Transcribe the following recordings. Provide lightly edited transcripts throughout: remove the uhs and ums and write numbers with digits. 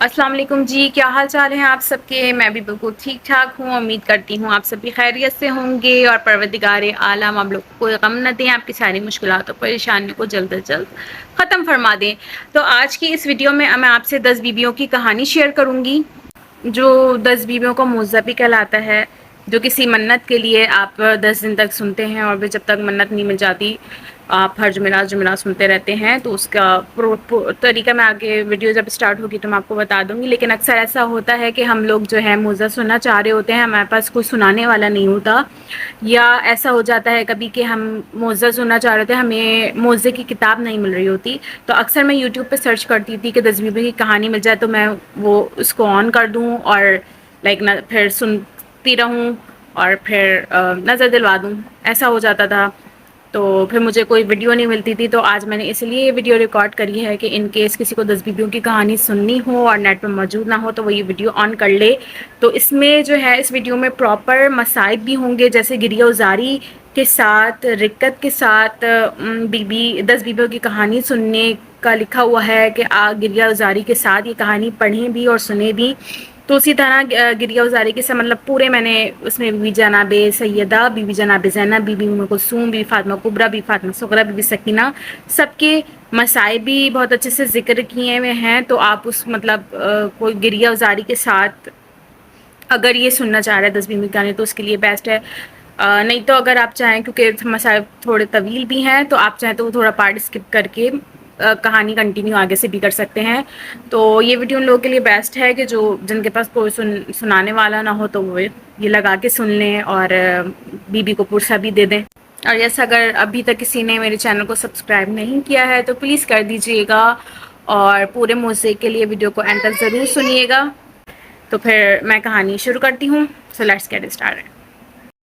अस्सलाम वालेकुम जी, क्या हाल चाल हैं आप सबके। मैं भी बिल्कुल ठीक ठाक हूँ। उम्मीद करती हूँ आप सभी खैरियत से होंगे और परवरदिगार आलम आप लोग को कोई गम न दें, आपकी सारी मुश्किलात और परेशानियों को जल्द से जल्द ख़त्म फरमा दें। तो आज की इस वीडियो में मैं आपसे 10 बीबियों की कहानी शेयर करूँगी, जो 10 बीबियों को मुअज़्ज़ा भी कहलाता है, जो किसी मन्नत के लिए आप 10 दिन तक सुनते हैं और फिर जब तक मन्नत नहीं मिल जाती आप हर जुमेरात सुनते रहते हैं। तो उसका तरीका मैं आगे वीडियो जब स्टार्ट होगी तो मैं आपको बता दूंगी। लेकिन अक्सर ऐसा होता है कि हम लोग जो है मुअज़्ज़ा सुनना चाह रहे होते हैं, हमारे पास कोई सुनाने वाला नहीं होता, या ऐसा हो जाता है कभी कि हम मुअज़्ज़ा सुनना चाह रहे थे, हमें मुअज़्ज़े की किताब नहीं मिल रही होती। तो अक्सर मैं यूट्यूब पे सर्च करती थी कि 10 बीबी की कहानी मिल जाए तो मैं वो उसको ऑन कर दूँ और ना फिर सुनती रहूँ और फिर नज़र दिलवा दूँ। ऐसा हो जाता था, तो फिर मुझे कोई वीडियो नहीं मिलती थी। तो आज मैंने इसलिए ये वीडियो रिकॉर्ड करी है कि इन केस किसी को 10 बीबियों की कहानी सुननी हो और नेट पे मौजूद ना हो तो वो ये वीडियो ऑन कर ले। तो इसमें जो है, इस वीडियो में प्रॉपर मसाइब भी होंगे, जैसे गिरिया उजारी के साथ, रिक्कत के साथ बीबी 10 बीबियों की कहानी सुनने का लिखा हुआ है कि गिरिया उजारी के साथ ये कहानी पढ़ें भी और सुने भी। तो उसी तरह गिरिया उजारी के से मतलब पूरे मैंने उसमें बीबी जनाब सैयदा, बीबी जनाब ज़ैनब, बीबी उम्मे कुलसूम, बीबी फातिमा कुबरा, बीबी फातिमा सुगरा, बीबी सकीना, सबके मसाइब भी बहुत अच्छे से जिक्र किए हुए हैं। तो आप उस कोई गिरिया उजारी के साथ अगर ये सुनना चाह रहे हैं 10 बीबी कहानी तो उसके लिए बेस्ट है। नहीं तो अगर आप चाहें, क्योंकि मसाइब थोड़े तवील भी हैं, तो आप चाहें तो वो थोड़ा पार्ट स्किप करके कहानी कंटिन्यू आगे से भी कर सकते हैं। तो ये वीडियो उन लोगों के लिए बेस्ट है कि जो जिनके पास कोई सुनाने वाला ना हो, तो वो ये लगा के सुन लें और बीबी को पुरसा भी दे दें। और यस, अगर अभी तक किसी ने मेरे चैनल को सब्सक्राइब नहीं किया है तो प्लीज़ कर दीजिएगा और पूरे मुझसे के लिए वीडियो को एंड तक ज़रूर सुनिएगा। तो फिर मैं कहानी शुरू करती हूँ। So let's get started.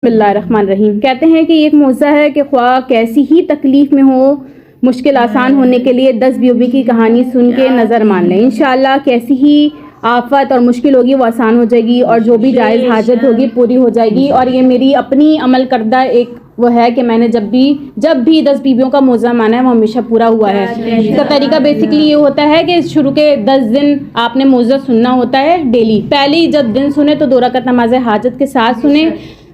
बिस्मिल्लाहिर्रहमानिर्रहीम। कहते हैं कि एक मौज़ा है कि ख्वाह कैसी ही तकलीफ़ में हो, मुश्किल आसान होने के लिए 10 बीबी की कहानी सुन के नज़र मान लें। इंशाअल्लाह कैसी ही आफत और मुश्किल होगी वो आसान हो जाएगी और जो भी जायज़ हाजत होगी पूरी हो जाएगी। और ये मेरी अपनी अमल करदा एक वो है कि मैंने जब भी 10 बीबियों का मौज़ा माना है वो हमेशा पूरा हुआ है। इसका तरीका बेसिकली ये होता है कि शुरू के 10 दिन आपने मौज़ा सुनना होता है डेली। पहले ही जब दिन सुने तो 2 रकात नमाज हाजत के साथ सुने,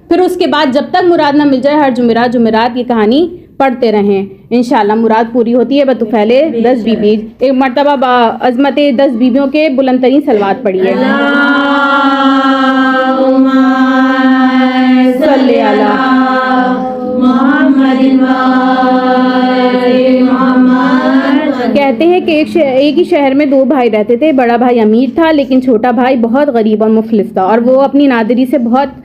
फिर उसके बाद जब तक मुराद ना मिल जाए हर जुमेरात ये कहानी पढ़ते रहें। इंशाअल्लाह मुराद पूरी होती है। बतुफैले 10 बीबी, एक मरतबा अज़मत 10 बीबियों के बुलंद तरीन सलवात पढ़िए। कहते हैं कि एक ही शहर में 2 भाई रहते थे। बड़ा भाई अमीर था लेकिन छोटा भाई बहुत गरीब और मुफलिस था, और वो अपनी नादरी से बहुत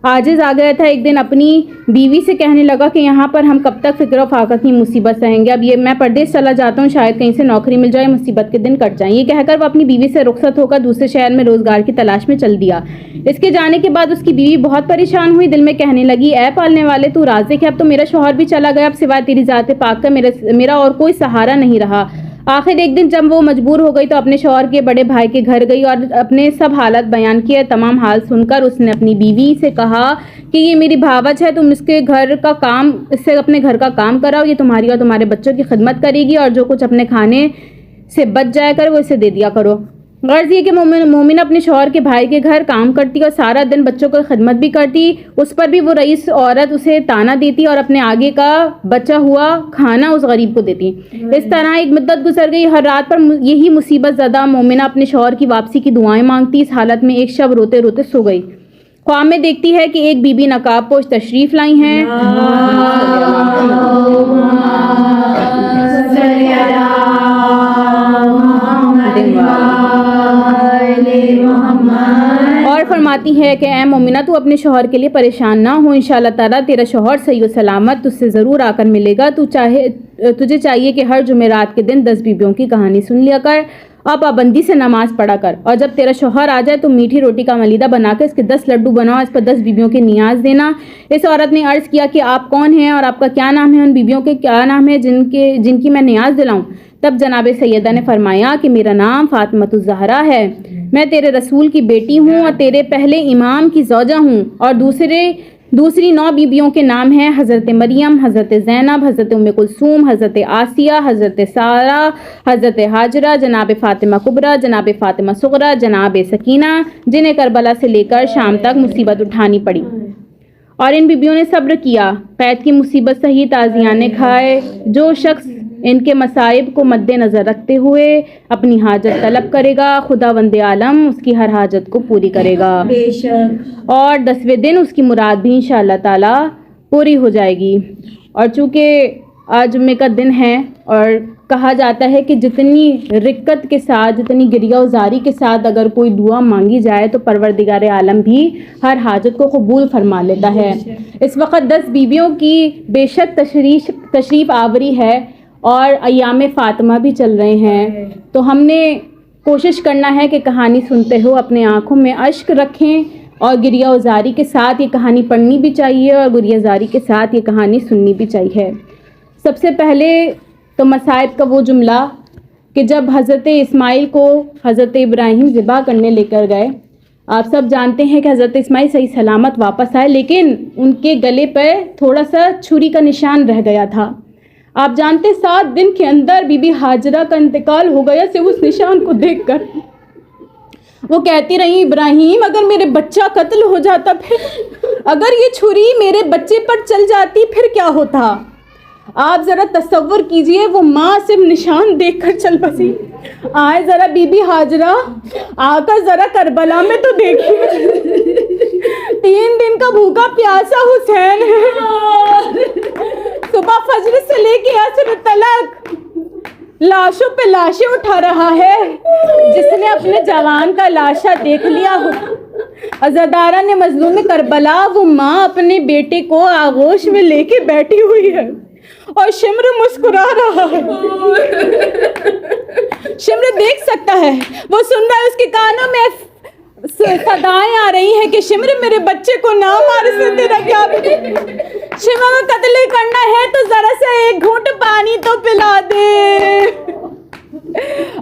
आजिज़ आ गया था। एक दिन अपनी बीवी से कहने लगा कि यहाँ पर हम कब तक फ़िक्र फाका की मुसीबत सहेंगे। अब ये मैं परदेश चला जाता हूँ, शायद कहीं से नौकरी मिल जाए, मुसीबत के दिन कट जाएं। ये कहकर वो अपनी बीवी से रुखसत होकर दूसरे शहर में रोज़गार की तलाश में चल दिया। इसके जाने के बाद उसकी बीवी बहुत परेशान हुई, दिल में कहने लगी, ऐ पालने वाले तू राज़िक है, अब तो मेरा शौहर भी चला गया, अब सिवाय तेरी ज़ात पाक का मेरा और कोई सहारा नहीं रहा। आखिर एक दिन जब वो मजबूर हो गई तो अपने शौहर के बड़े भाई के घर गई और अपने सब हालत बयान किए। तमाम हाल सुनकर उसने अपनी बीवी से कहा कि ये मेरी भावच है, तुम इससे अपने घर का काम कराओ, ये तुम्हारी और तुम्हारे बच्चों की खिदमत करेगी और जो कुछ अपने खाने से बच जाया कर वो इसे दे दिया करो। गर्ज ये कि मोमिन अपने शौहर के भाई के घर काम करती और सारा दिन बच्चों को खिदमत भी करती। उस पर भी वो रईस औरत उसे ताना देती और अपने आगे का बचा हुआ खाना उस गरीब को देती। इस तरह एक मुद्दत गुजर गई। हर रात पर यही मुसीबत ज़दा मोमिना अपने शौहर की वापसी की दुआएं मांगती। इस हालत में एक शब रोते रोते सो गई। ख्वाब में देखती है कि एक बीबी नकाब पोश तशरीफ लाई हैं और फरमाती है कि ऐ मोमिना तू अपने शौहर के लिए परेशान ना हो, इंशाअल्लाह ताला तेरा शौहर सही व सलामत तुझसे ज़रूर आकर मिलेगा। तुझे चाहिए कि हर जुमेरात के दिन 10 बीबियों की कहानी सुन लिया कर और पाबंदी से नमाज पढ़ा कर, और जब तेरा शौहर आ जाए तो मीठी रोटी का मलीदा बनाकर इसके 10 लड्डू बनाओ, इस पर 10 बीबियों के नियाज देना। इस औरत ने अर्ज़ किया कि आप कौन हैं और आपका क्या नाम है, उन बीबियों के क्या नाम है जिनकी मैं नियाज दिलाऊं। तब जनाब सैयदा ने फरमाया कि मेरा नाम फातिमा ज़हरा है, मैं तेरे रसूल की बेटी हूँ और तेरे पहले इमाम की ज़ौजा हूँ और दूसरे दूसरी 9 बीबियों के नाम हैं हज़रत मरियम, हज़रत ज़ैनब, हज़रत उम्मे कुलसूम, हज़रत आसिया, हज़रत सारा, हज़रत हाजरा, जनाब फ़ातिमा कुबरा, जनाब फ़ातिमा सुगरा, जनाब सकीना, जिन्हें करबला से लेकर शाम तक मुसीबत उठानी पड़ी और इन बीबियों ने सब्र किया, कैद की मुसीबत सही ताज़ियाने खाए। जो शख्स इनके मसाइब को मद्देनज़र रखते हुए अपनी हाजत तलब करेगा, खुदावंद आलम उसकी हर हाजत को पूरी करेगा बेशक, और 10वें दिन उसकी मुराद भी इंशाअल्लाह ताला पूरी हो जाएगी। और चूँकि आज जुम्मे का दिन है और कहा जाता है कि जितनी रिक्कत के साथ, जितनी गिरिया उजारी के साथ अगर कोई दुआ मांगी जाए तो परवरदिगार आलम भी हर हाजत को कबूल फरमा लेता है। इस वक्त 10 बीबियों की बेशक तशरीफ़ आवरी है और अय्याम फ़ातिमा भी चल रहे हैं, तो हमने कोशिश करना है कि कहानी सुनते हो अपने आँखों में अश्क रखें और गिरिया उजारी के साथ ये कहानी पढ़नी भी चाहिए और गिरिया उजारी के साथ ये कहानी सुननी भी चाहिए। सबसे पहले तो मसाइब का वो जुमला कि जब हज़रत इस्माइल को हज़रत इब्राहीम ज़िबा करने लेकर गए, आप सब जानते हैं कि हज़रत इस्माइल सही सलामत वापस आए, लेकिन उनके गले पर थोड़ा सा छुरी का निशान रह गया था। आप जानते 7 दिन के अंदर बीबी हाजरा का इंतकाल हो गया सिर्फ उस निशान को देखकर। वो कहती रही, इब्राहीम अगर मेरे बच्चा कत्ल हो जाता, फिर अगर ये छुरी मेरे बच्चे पर चल जाती फिर क्या होता। आप ज़रा तसव्वुर कीजिए, वो माँ सिर्फ निशान देखकर चल बसी। आए ज़रा बीबी हाजरा, आकर ज़रा करबला में तो देखिए, 3 दिन का भूखा प्यासा हुसैन है, सुबह फजर से लेके असर तलक लाशों पे लाशें उठा रहा है। जिसने अपने जवान का लाशा देख लिया हो, अज़ादारा ने मजलूम करबला, वो माँ अपने बेटे को आगोश में लेके बैठी हुई है और शिम्र मुस्कुरा रहा है। शिम्र देख सकता है, वो सुन रहा है, उसके कानों में सदाएं आ रही हैं कि शिम्र मेरे बच्चे को ना मार, से तेरा क्या। शिम्र को कत्ल करना है तो जरा सा एक घूंट पानी तो पिला दे।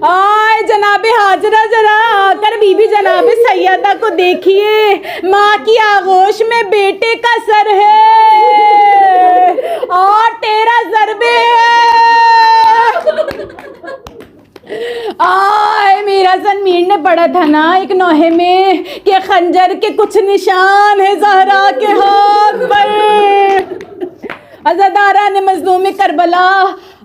आए जनाबे हाजरा, जरा आकर बीबी जनाबे सैयदा को देखिए, माँ की आगोश में बेटे का सर है और तेरा ज़रबे आए मेरा मीर ने पढ़ा था ना एक नोहे में कि खंजर के कुछ निशान है ज़हरा के हाथ पर। अज़ादारा ने मज़लूम करबला,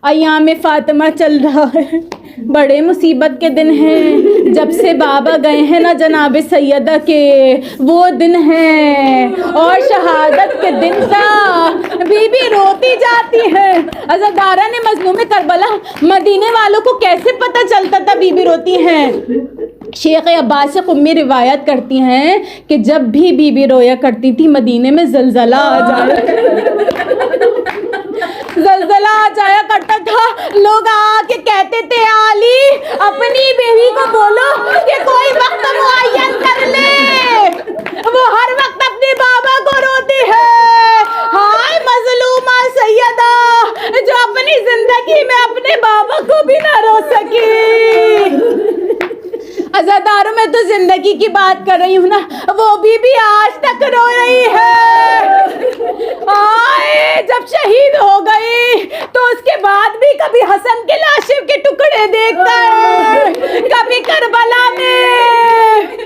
अय्याम फ़ातिमा चल रहा है, बड़े मुसीबत के दिन हैं। जब से बाबा गए हैं ना जनाब सैयदा के, वो दिन हैं और शहादत के दिन का बीबी रोती जाती है। अज़ादारा ने मजलूम करबला, मदीने वालों को कैसे पता चलता था बीबी रोती हैं। शेख अब्बास से उम्मी रिवायत करती हैं कि जब भी बीबी रोया करती थी मदीने में ज़लज़ला आ जाया करता था। लोग आके कहते थे, आली अपनी बीवी को बोलो कि कोई वक्त मुअय्यन कर ले, वो हर वक्त अपने बाबा को रोती है। हाय मजलूमा सैयदा जो अपनी जिंदगी में अपने बाबा को भी ना रो सकी। अज़ादारों में तो जिंदगी की बात कर रही हूँ ना, वो भी आज तक रो रही है। आए जब शहीद हो गई तो उसके बाद भी कभी हसन के लाशें के टुकड़े देखता है, कभी करबला में,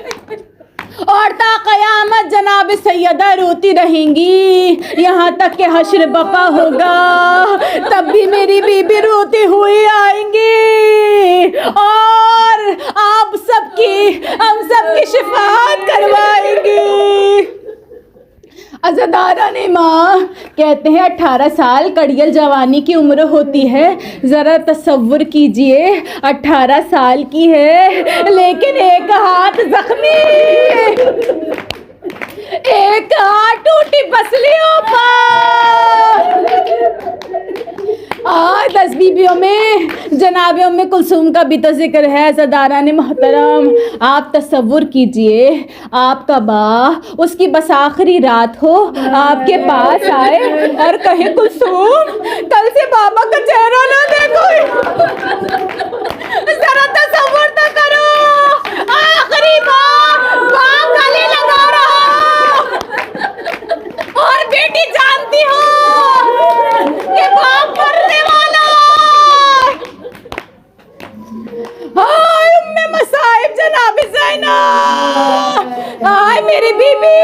और ता क़यामत जनाब सैयदा रोती रहेंगी यहाँ तक कि हश्र बका होगा, तब भी मेरी बीबी रोती हुई आएंगी और आप सबकी हम सबकी शिफाअत करवाएंगी। अज़ादारा ने माँ कहते हैं 18 साल कड़ियल जवानी की उम्र होती है। ज़रा तसव्वुर कीजिए 18 साल की है लेकिन एक हाथ जख्मी, एक हाथ टूटी पसलियों पर। 10 बीबियों में जनाब उम्मे कुलसूम का भी तो जिक्र है। अज़ादारा ने मोहतरम, आप तसव्वुर कीजिए आपका बा उसकी बस आखिरी रात हो, आपके पास आए और कहे कुलसूम कल से बाबा का चेहरा ना देखो। जरा तसव्वुर तो करो, आखिरी बा गले लगा रहा बीबी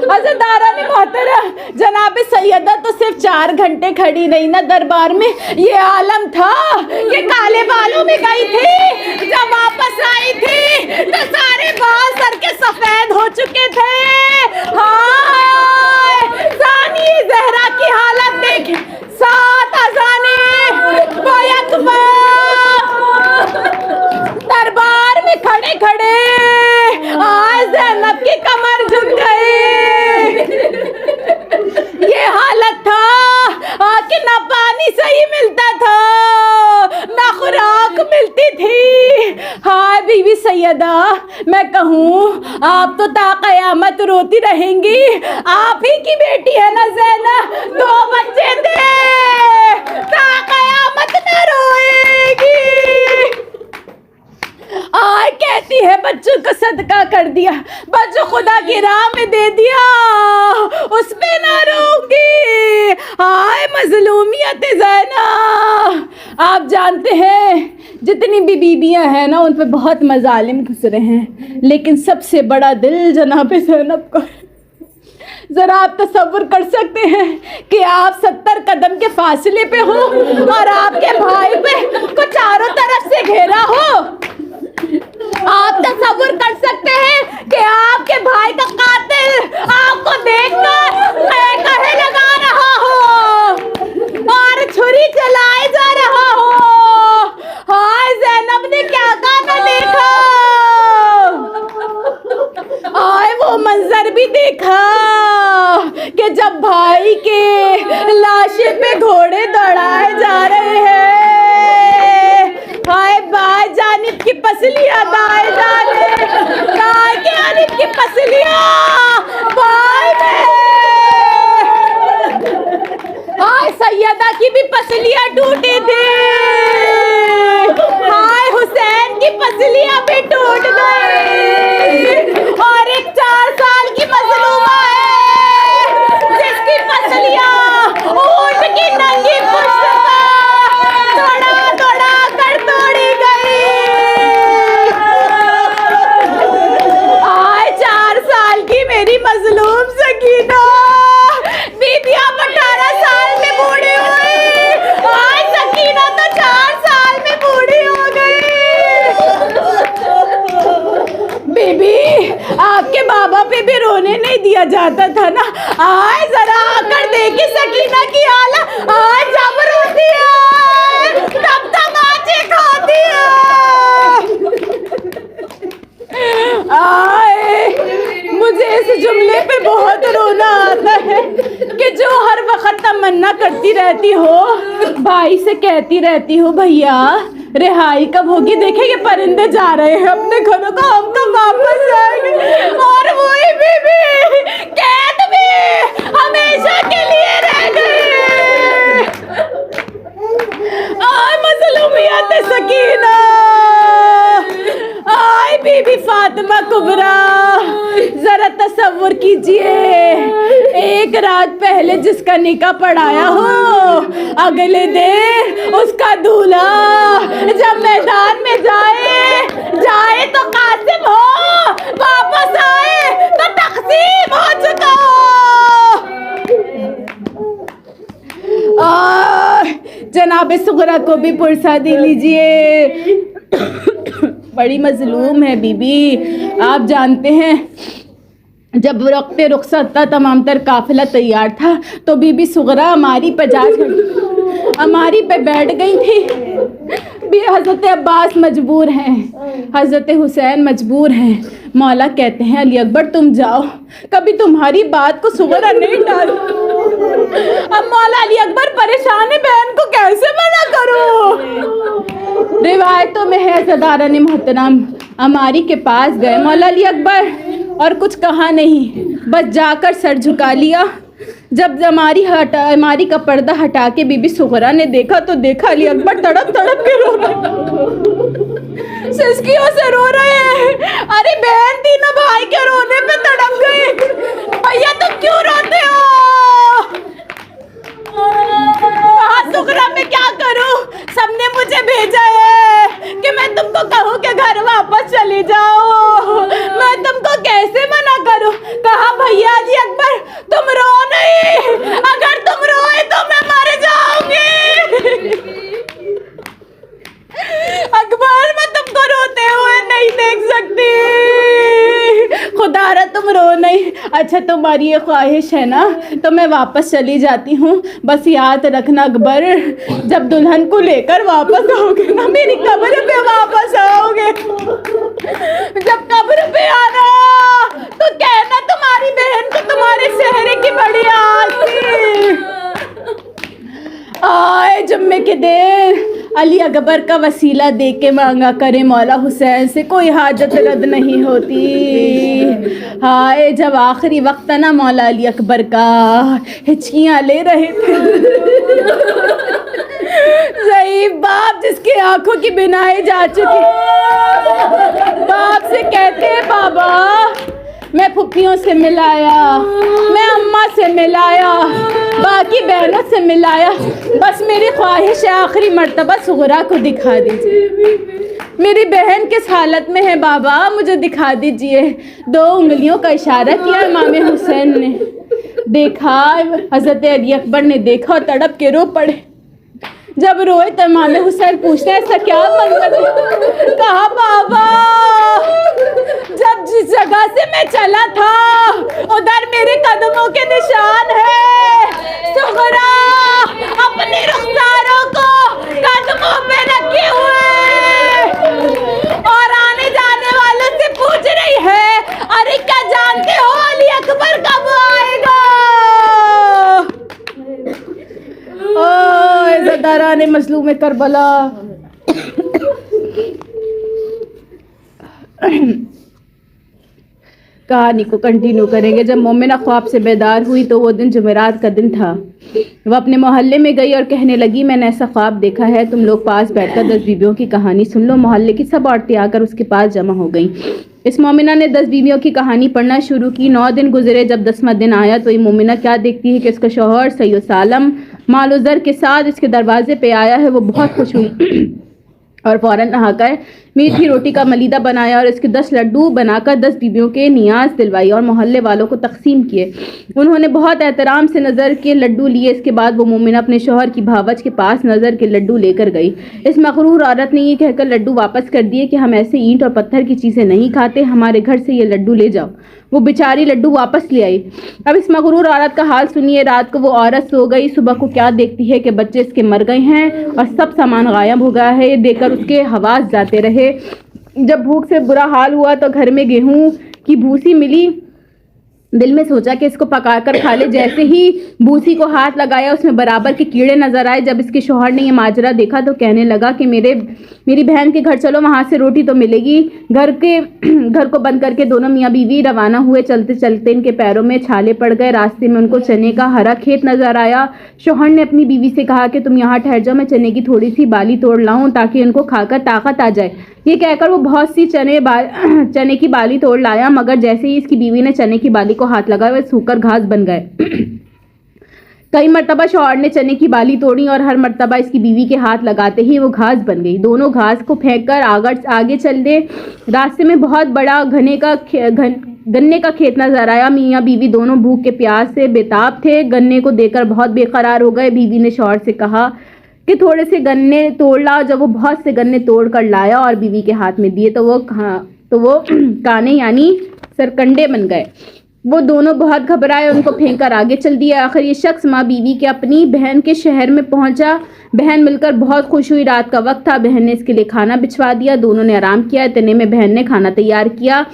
हज़रतदारा ने मोहतरम, जनाब सैयदा तो सिर्फ 4 घंटे खड़ी नहीं ना दरबार में, ये आलम था कि काले बालों में गई थी, जब वापस आई थी तो सारे बाल सर के सफेद हो चुके थे। हाँ, सानी जहरा की हालत देख, 7 अज़ाने दरबार में खड़े खड़े आज ज़ैनब की कमर झुक गई। ये हालत था कि ना पानी सही मिलता था, ना खुराक मिलती थी। हाँ बीवी सैयदा, मैं कहूँ आप तो ता क़यामत रोती रहेंगी। आप ही की बेटी है ना ज़ैनब, 2 बच्चे थे, ता क़यामत न रोएगी। आय कहती है बच्चों को सदका कर दिया, बच्चों खुदा की राह में दे दिया, उस पे ना रोऊंगी। आय मजलूमियत ज़ैना, आप जानते हैं जितनी भी बीबियां हैं ना उन पे बहुत मजालिम गुजरे हैं, लेकिन सबसे बड़ा दिल जनाब ज़ैनब का। जरा आप तसव्वुर कर सकते हैं कि आप 70 कदम के फासले पे हो और आपके भाई पे को चारों तरफ से घेरा हो। आप तसव्वुर कर सकते हैं कि आपके भाई का कातिल आपको देखकर कहे लगा रहा हो और छुरी चलाए जा रहा हो। हाय ज़ैनब ने क्या कहा देखा, आए वो मंजर भी देखा कि जब भाई के लाशे पे घोड़े दौड़ाए जा रहे हैं। हाय बाएं जानिब की पसलियां दाएं जानिब, दाएं जानिब की पसलियां बाएं में। हाय सैयदा की भी पसलियां टूटी थी, हाय हुसैन की पसलियां भी टूट गई। और एक 4 साल की मजलूमा है जिसकी पसलियां ऊंट की नंगी पुश्त दौड़ा दौड़ा कर तोड़ी गई। आए 4 साल की मेरी मजलूम सकीना, बीबियां 18 साल में बूढ़ी हुई, आए सकीना तो 4 साल में बूढ़ी हो गई। बीबी आपके बाबा पे भी रोने नहीं दिया जाता था ना, आए जरा आकर देखी सकीना की हालत, आज जब रोती है तब तमाचे खाती है। आए मुझे इस जुमले पे बहुत रोना आता है कि जो हर वक्त तमन्ना करती रहती हो, भाई से कहती रहती हो भैया रिहाई कब होगी, देखे ये परिंदे जा रहे हैं अपने घरों को, हम तो वापस जाएंगे। और वही बीबी कैद में हमेशा के लिए रह गई। आय मजलूमियत सकीना, आय बीबी फातिमा कुबरा, जरा तसव्वुर कीजिए एक रात पहले जिसका निकाह पढ़ाया हो, अगले दिन उसका दूल्हा जब मैदान में जाए तो कासिम हो, वापस आए तो तकसीम हो चुका हो। जनाब सुगरा को भी पुरसा दे लीजिए, बड़ी मजलूम है बीबी। आप जानते हैं जब वक्त रुखसत था, तमाम तर काफिला तैयार था, तो बीबी सुगरा हमारी पे बैठ गई थी। हज़रत अब्बास मजबूर हैं, हज़रत हुसैन मजबूर हैं। मौला कहते हैं अली अकबर तुम जाओ, कभी तुम्हारी बात को सुगरा नहीं डाल। अब मौला अली अकबर परेशान है, बहन को कैसे मना करूं। रिवायतों में है ज़दारा ने मोहतरम अमारी के पास गए मौला अली अकबर और कुछ कहा नहीं, बस जाकर सर झुका लिया। जब अमारी का पर्दा हटा के बीबी सुगरा ने देखा तो देखा अली अकबर तड़प तड़प के रो रहे, सिसकियों से रो रहे हैं। अरे बहन तीनों भाई के रोने पे तड़प गई। भैया तुम क्यों रोते हो? सुगरा मैं क्या करूं, सबने मुझे भेजा है कि मैं तुमको कहूं कि घर वापस चली जाओ, मैं तुमको कैसे मना करूं। कहा अच्छा तुम्हारी ये ख्वाहिश है ना, तो मैं वापस चली जाती हूँ। बस याद रखना अकबर, जब दुल्हन को लेकर वापस आओगे ना, मेरी कब्र पे वापस आओगे। जब कब्र पे आना तो कहना तुम्हारी बहन को तुम्हारे चेहरे की बड़ी आस थी। आए जुम्मे के दिन अली अकबर का वसीला दे के मांगा करे मौला हुसैन से, कोई हाजत रद्द नहीं होती। हाय जब आखिरी वक्त ना मौला अली अकबर का, हिचकियाँ ले रहे थे। ज़ईफ बाप जिसकी आंखों की बिनाई जा चुकी, बाप से कहते हैं बाबा मैं फुफ्फियों से मिलाया, मैं अम्मा से मिलाया, बाकी बहनों से मिलाया, बस मेरी ख्वाहिश है आखिरी मर्तबा सुगरा को दिखा दीजिए। मेरी बहन किस हालत में है बाबा, मुझे दिखा दीजिए। 2 उंगलियों का इशारा किया इमाम हुसैन ने। देखा हज़रत अली अकबर ने देखा और तड़प के रो पड़े। जब रोए तो इमाम हुसैन पूछते ऐसा क्या मंजर है? कहा बाबा जब जिस जगह से मैं चला था उधर मेरे कदमों के निशान है। सुगरा अपने रुखसारों को कदमों पे रखे हुए और आने जाने वालों से पूछ रही है, अरे क्या जानते हो अली अकबर कब आएगा? ओ इज़्ज़तदाराने मज़लूम करबला, कहानी को कंटिन्यू करेंगे। जब मोमिना ख्वाब से बेदार हुई तो वो दिन जुमेरात का दिन था। वह अपने मोहल्ले में गई और कहने लगी मैंने ऐसा ख्वाब देखा है, तुम लोग पास बैठकर 10 बीवियों की कहानी सुन लो। मोहल्ले की सब औरतें आकर उसके पास जमा हो गईं। इस मोमिना ने 10 बीवियों की कहानी पढ़ना शुरू की। 9 दिन गुजरे। जब 10वां दिन आया तो ये मोमिना क्या देखती है कि इसका शौहर सैयद सालम मालो ज़र के साथ इसके दरवाजे पे आया है। वो बहुत खुश हुई और फ़ौरन नहाकर मीठी रोटी का मलीदा बनाया और इसके 10 लड्डू बनाकर 10 बीवियों के नियाज दिलवाई और मोहल्ले वालों को तकसीम किए। उन्होंने बहुत एहतराम से नज़र के लड्डू लिए। इसके बाद वो मोमिना अपने शौहर की भावच के पास नज़र के लड्डू लेकर गई। इस मगरूर औरत ने ये कहकर लड्डू वापस कर दिए कि हम ऐसे ईंट और पत्थर की चीज़ें नहीं खाते, हमारे घर से ये लड्डू ले जाओ। वो बेचारी लड्डू वापस ले आई। अब इस मगरूर औरत का हाल सुनिए। रात को वो औरत सो गई। सुबह को क्या देखती है कि बच्चे इसके मर गए हैं और सब सामान गायब हो गया है। ये देखकर उसके हवास जाते रहे। जब भूख से बुरा हाल हुआ तो घर में गेहूं की भूसी मिली। दिल में सोचा कि इसको पकाकर खा ले। जैसे ही भूसी को हाथ लगाया उसमें बराबर के कीड़े नजर आए। जब इसके शौहर ने ये माजरा देखा तो कहने लगा कि मेरी बहन के घर चलो, वहाँ से रोटी तो मिलेगी। घर को बंद करके दोनों मियाँ बीवी रवाना हुए। चलते चलते इनके पैरों में छाले पड़ गए। रास्ते में उनको चने का हरा खेत नजर आया। शौहर ने अपनी बीवी से कहा कि तुम यहाँ ठहर जाओ, मैं चने की थोड़ी सी बाली तोड़ लाऊं ताकि उनको खाकर ताकत आ जाए। ये कहकर वो बहुत सी चने की बाली तोड़ लाया, मगर जैसे ही इसकी बीवी ने चने की बाली को हाथ लगाया वह सूखकर घास बन गए। कई मर्तबा शौहर ने चने की बाली तोड़ी और हर मर्तबा इसकी बीवी के हाथ लगाते ही वो घास बन गई। दोनों घास को फेंककर आगे चल दे। रास्ते में बहुत बड़ा गन्ने का खेत नजर आया। मियाँ बीवी दोनों भूख के प्यास से बेताब थे। गन्ने को देखकर बहुत बेकरार हो गए। बीवी ने शौहर से कहा कि थोड़े से गन्ने तोड़ लाओ। जब वो बहुत से गन्ने तोड़ कर लाया और बीवी के हाथ में दिए तो वो काने यानी सरकंडे बन गए। वो दोनों बहुत घबराए, उनको फेंक कर आगे चल दिया। आखिर ये शख्स माँ बीवी के अपनी बहन के शहर में पहुंचा। बहन मिलकर बहुत खुश हुई। रात का वक्त था। बहन ने इसके लिए खाना बिछवा दिया। दोनों ने आराम किया। इतने में बहन ने खाना तैयार किया।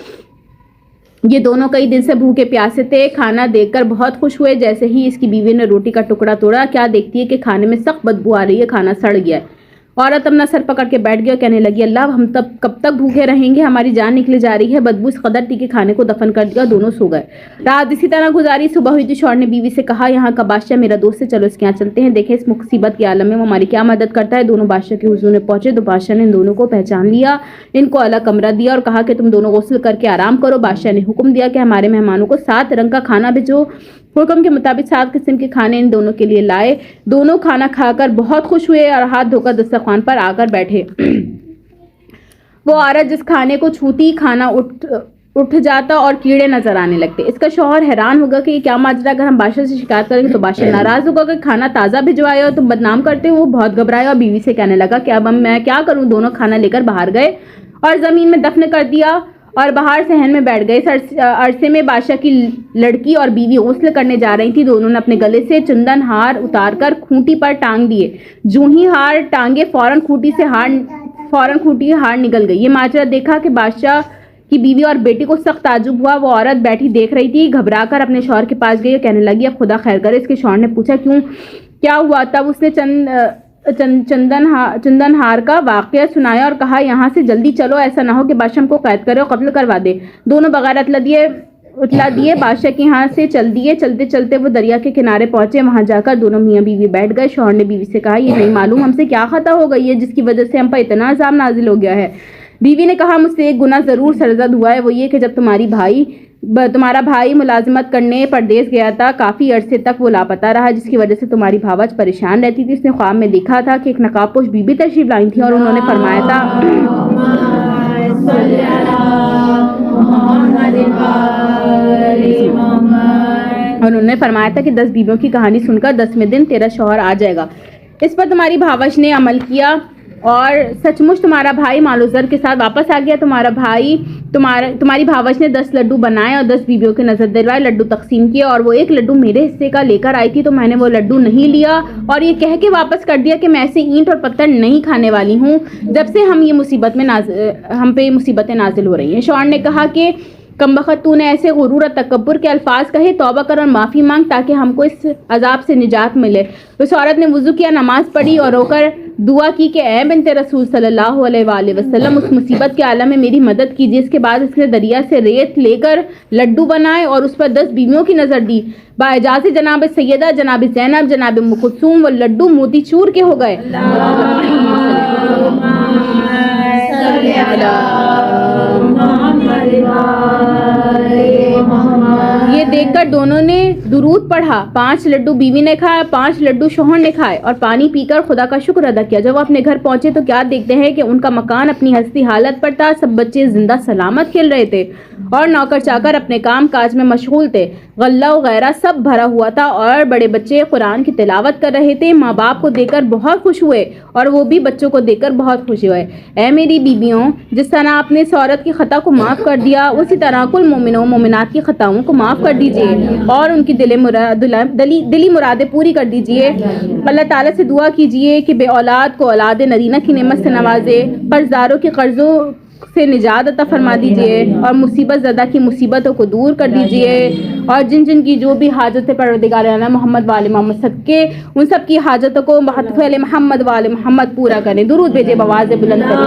ये दोनों कई दिन से भूखे प्यासे थे। खाना देखकर बहुत खुश हुए। जैसे ही इसकी बीवी ने रोटी का टुकड़ा तोड़ा, क्या देखती है कि खाने में सख्त बदबू आ रही है, खाना सड़ गया है। औरत अपना सर पकड़ के बैठ गई और कहने लगी अल्लाह हम तब कब तक भूखे रहेंगे, हमारी जान निकली जा रही है। बदबू इस कदर थी कि खाने को दफन कर दिया। दोनों सो गए। रात इसी तरह गुजारी। सुबह हुई तो शौहर ने बीवी से कहा यहाँ का बादशाह मेरा दोस्त है, चलो इसके यहाँ चलते हैं, देखें इस मुसीबत के आलम में वो हमारी क्या मदद करता है। दोनों बादशाह के हुजूर में पहुंचे तो बादशाह ने इन दोनों को पहचान लिया। इनको अलग कमरा दिया और कहा कि तुम दोनों गुस्ल करके आराम करो। बादशाह ने हुक्म दिया कि हमारे मेहमानों को 7 रंग का खाना भेजो। हुक्म के मुताबिक 7 किस्म के खाने इन दोनों के लिए लाए। दोनों खाना खाकर बहुत खुश हुए और हाथ धोकर दस्तरखान पर आकर बैठे। वो औरत जिस खाने को छूती खाना उठ जाता और कीड़े नजर आने लगते। इसका शौहर हैरान होगा कि क्या माजरा, अगर हम बादशाह से शिकायत करेंगे तो बादशाह नाराज होगा कि खाना ताज़ा भिजवाया और तुम बदनाम करते हो। वो बहुत घबराया और बीवी से कहने लगा कि अब मैं क्या करूं। दोनों खाना लेकर बाहर गए और ज़मीन में दफन कर दिया और बाहर सहन में बैठ गए। इस अरसे में बादशाह की लड़की और बीवी गुस्ल करने जा रही थी। दोनों ने अपने गले से चंदन हार उतारकर खूंटी पर टांग दिए। जो ही हार टांगे फौरन खूंटी की हार निकल गई। ये माजरा देखा कि बादशाह की बीवी और बेटी को सख्त ताज्जुब हुआ। वो औरत बैठी देख रही थी, घबराकर अपने शौहर के पास गई और कहने लगी, अब खुदा खैर करे। इसके शौहर ने पूछा, क्यों, क्या हुआ? तब उसने चंदन हार का वाकया सुनाया और कहा, यहाँ से जल्दी चलो, ऐसा ना हो कि बादशाह को कैद करे और कत्ल करवा दे। दोनों बगैर उतला दिए बादशाह के यहाँ से चल दिए। चलते चलते वो दरिया के किनारे पहुंचे। वहां जाकर दोनों मियाँ बीवी बैठ गए। शौहर ने बीवी से कहा, ये नहीं मालूम हमसे क्या खता हो गई है जिसकी वजह से हम पर इतना अजाब नाजिल हो गया है। बीवी ने कहा, मुझसे एक गुनाह जरूर सरजद हुआ है, वो ये कि जब तुम्हारा भाई मुलाजमत करने परदेश गया था, काफ़ी अरसे तक वो लापता रहा, जिसकी वजह से तुम्हारी भावज परेशान रहती थी। उसने ख्वाब में देखा था कि एक नकाबपोश बीबी तशरीफ लाई थी और उन्होंने फरमाया था कि 10 बीवियों की कहानी सुनकर 10वें दिन तेरा शौहर आ जाएगा। इस पर तुम्हारी भावज ने अमल किया और सचमुच तुम्हारा भाई मालोजर के साथ वापस आ गया। तुम्हारी भावज ने 10 लड्डू बनाए और 10 बीवियों के नजर दिलवाए। लड्डू तकसीम किए और वो एक लड्डू मेरे हिस्से का लेकर आई थी, तो मैंने वो लड्डू नहीं लिया और ये कह के वापस कर दिया कि मैं ऐसे ईंट और पत्थर नहीं खाने वाली हूँ जब से हम पे मुसीबतें नाजिल हो रही हैं। शौहर ने कहा कि कमबख्त, तूने ऐसे गुरूर और तकब्बुर के अल्फाज कहे, तौबा कर और माफ़ी मांग ताकि हमको इस अजाब से निजात मिले। उस औरत ने वुज़ू किया, नमाज पढ़ी और रोकर दुआ की कि ऐ बिन्ते रसूल सल्लल्लाहु अलैहि वसल्लम, उस मुसीबत के आलम में मेरी मदद कीजिए। इसके बाद इसने दरिया से रेत लेकर लड्डू बनाए और उस पर 10 बीवियों की नज़र दी। बाइजाज़ जनाब सैयदा, जनाब ज़ैनब, जनाब उम्म कुलसूम, वो लड्डू मोतीचूर के हो गए। ये देखकर दोनों ने दुरूद पढ़ा। 5 लड्डू बीवी ने खाए, 5 लड्डू शौहर ने खाए और पानी पीकर खुदा का शुक्र अदा किया। जब वो अपने घर पहुंचे तो क्या देखते हैं कि उनका मकान अपनी हंसती हालत पर था। सब बच्चे जिंदा सलामत खेल रहे थे और नौकर चाकर अपने काम काज में मशगूल थे। गल्ला वगैरह सब भरा हुआ था और बड़े बच्चे कुरान की तिलावत कर रहे थे। माँ बाप को देखकर बहुत खुश हुए और वो भी बच्चों को देखकर बहुत खुश हुए। ऐ मेरी बीबियों, जिस तरह आपने इस औरत की खता को माफ़ कर दिया, उसी तरह कुल मोमिनों मोमिनात की खताओं को माफ़ कर दीजिए और उनकी दिली मुरादें पूरी कर दीजिए। अल्लाह ताला से दुआ कीजिए कि बे औलाद को औलाद नरीना की नेमत से नवाजे, कर्जदारों के कर्जों से निजात अता फरमा दीजिए और मुसीबत ज़दा की मुसीबतों को दूर कर दीजिए और जिन जिन की जो भी हाजतें परवरदिगार आलम मोहम्मद वाले मोहम्मद सदके उन सब की हाजतों को महतफ़ मोहम्मद वाले मोहम्मद पूरा करें। दुरूद भेजे, बवाज़ बुलंद करें।